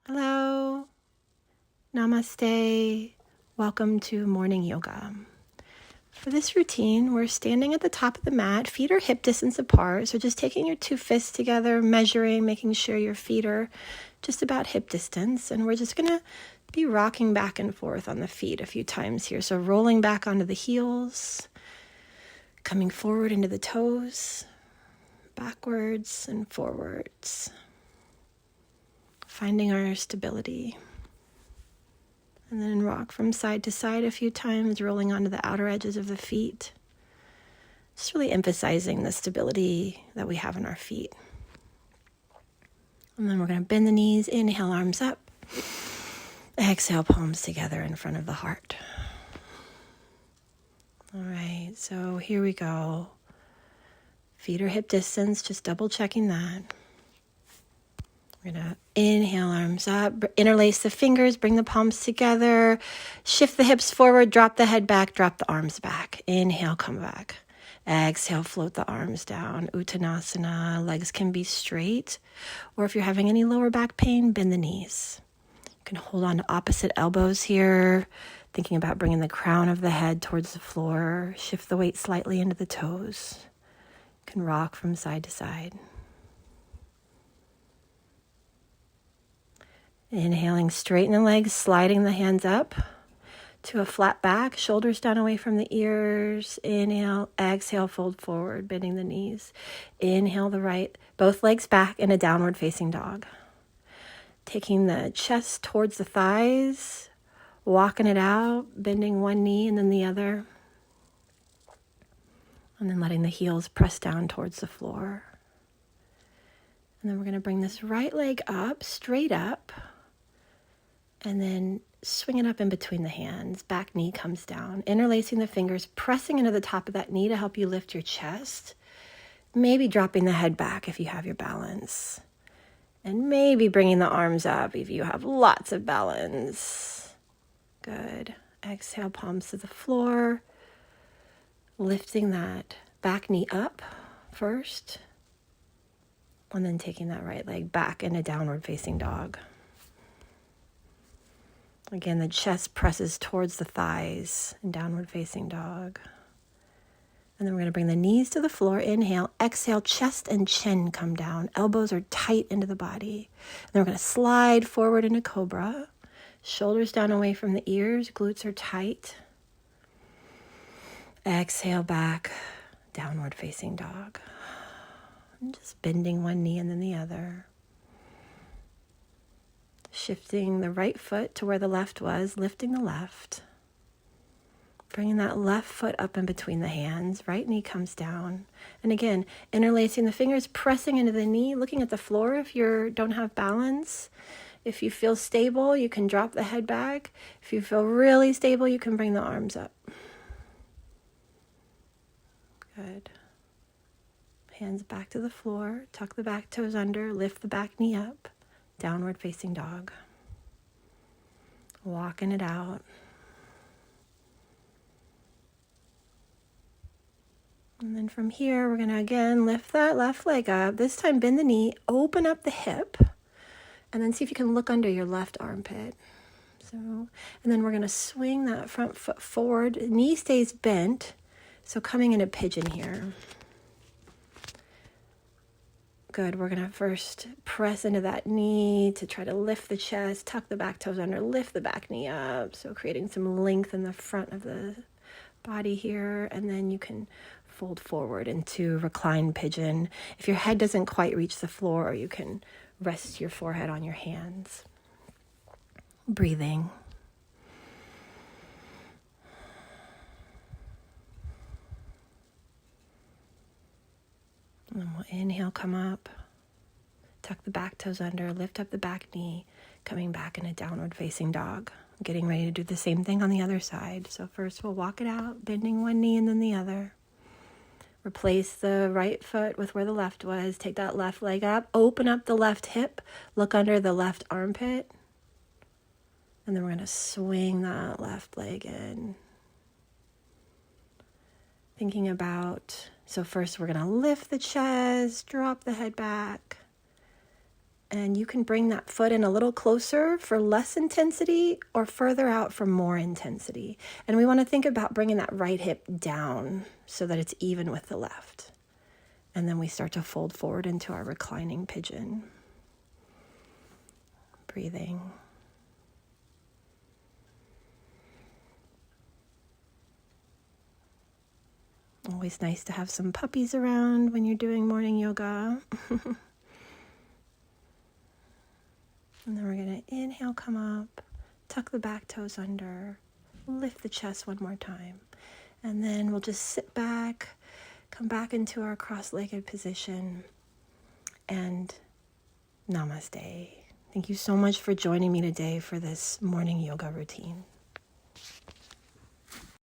Hello, namaste, welcome to morning yoga. For this routine, we're standing at the top of the mat, feet are hip distance apart, so just taking your two fists together, measuring, making sure your feet are just about hip distance, and we're just going to be rocking back and forth on the feet a few times here. So rolling back onto the heels, coming forward into the toes, backwards and forwards, finding our stability. And then rock from side to side a few times, rolling onto the outer edges of the feet. Just really emphasizing the stability that we have in our feet. And then we're going to bend the knees, inhale, arms up. Exhale, palms together in front of the heart. All right, so here we go. Feet are hip distance, just double checking that. We're going to inhale, arms up, interlace the fingers, bring the palms together, shift the hips forward, drop the head back, drop the arms back. Inhale, come back. Exhale, float the arms down. Uttanasana, legs can be straight, or if you're having any lower back pain, bend the knees. You can hold on to opposite elbows here, thinking about bringing the crown of the head towards the floor. Shift the weight slightly into the toes. You can rock from side to side. Inhaling, straighten the legs, sliding the hands up to a flat back, shoulders down away from the ears. Inhale, exhale, fold forward, bending the knees. Inhale the right, both legs back in a downward facing dog. Taking the chest towards the thighs, walking it out, bending one knee and then the other. And then letting the heels press down towards the floor. And then we're going to bring this right leg up, straight up. And then swing it up in between the hands. Back knee comes down. Interlacing the fingers, pressing into the top of that knee to help you lift your chest. Maybe dropping the head back if you have your balance. And maybe bringing the arms up if you have lots of balance. Good. Exhale, palms to the floor. Lifting that back knee up first. And then taking that right leg back in a downward facing dog. Again, the chest presses towards the thighs in downward facing dog. And then we're going to bring the knees to the floor. Inhale, exhale, chest and chin come down. Elbows are tight into the body. And then we're going to slide forward into cobra. Shoulders down away from the ears. Glutes are tight. Exhale back, downward facing dog. And just bending one knee and then the other. Shifting the right foot to where the left was, lifting the left. Bringing that left foot up in between the hands, right knee comes down. And again, interlacing the fingers, pressing into the knee, looking at the floor if you don't have balance. If you feel stable, you can drop the head back. If you feel really stable, you can bring the arms up. Good. Hands back to the floor, tuck the back toes under, lift the back knee up. Downward facing dog. Walking it out. And then from here, we're going to again lift that left leg up. This time bend the knee, open up the hip, and then see if you can look under your left armpit. And then we're going to swing that front foot forward. Knee stays bent, so coming into pigeon here. Good, we're going to first press into that knee to try to lift the chest, tuck the back toes under, lift the back knee up. So creating some length in the front of the body here. And then you can fold forward into reclined pigeon. If your head doesn't quite reach the floor, you can rest your forehead on your hands. Breathing. And then we'll inhale, come up, tuck the back toes under, lift up the back knee, coming back in a downward facing dog. Getting ready to do the same thing on the other side. So first we'll walk it out, bending one knee and then the other. Replace the right foot with where the left was. Take that left leg up, open up the left hip, look under the left armpit. And then we're going to swing that left leg in. Thinking about, so first we're going to lift the chest, drop the head back, And you can bring that foot in a little closer for less intensity or further out for more intensity. And we want to think about bringing that right hip down so that it's even with the left. And then we start to fold forward into our reclining pigeon. Breathing. Always nice to have some puppies around when you're doing morning yoga. And then we're going to inhale, come up, tuck the back toes under, lift the chest one more time. And then we'll just sit back, come back into our cross-legged position, and namaste. Thank you so much for joining me today for this morning yoga routine.